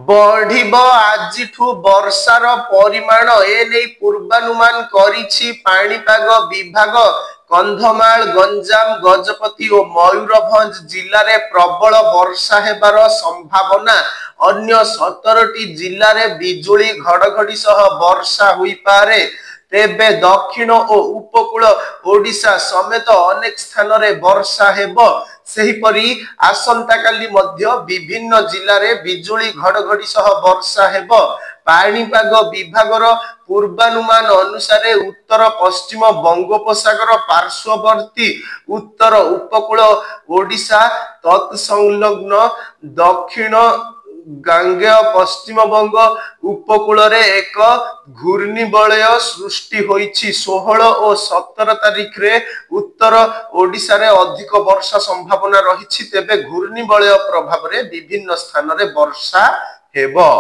बढ़िबो आजिठु वर्षार परिमाण एने पूर्वानुमान करिछि पाणीपाग विभाग। कंधमाल गंजाम गजपति और मयूरभंज जिले में प्रबल वर्षा हेबार संभावना। अन्य 17टी जिले में बिजुली घड़घड़ी सह वर्षा हुई पारे। तेबे दक्षिण और उपकूल ओडिशा समेत अनेक स्थान रे वर्षा हेबो। सेहिपरि आसंता काली मध्य विभिन्न जिले में बिजुली घड़घड़ी सह वर्षा हेबो। पाणीपाग विभागर पूर्वानुमान अनुसार उत्तर पश्चिम बंगोपसागर पार्श्ववर्ती उत्तर उपकूल ओडिशा तत्संलग्न दक्षिण गांगेय पश्चिम बंग उपकूल रे एक घूर्णिबलय सृष्टि होइछि। 16 और 17 तारिख रे उत्तर ओडिशा रे अधिक वर्षा संभावना रहिछि। तेबे घूर्णिबलय प्रभाव रे विभिन्न स्थान रे वर्षा हेबो।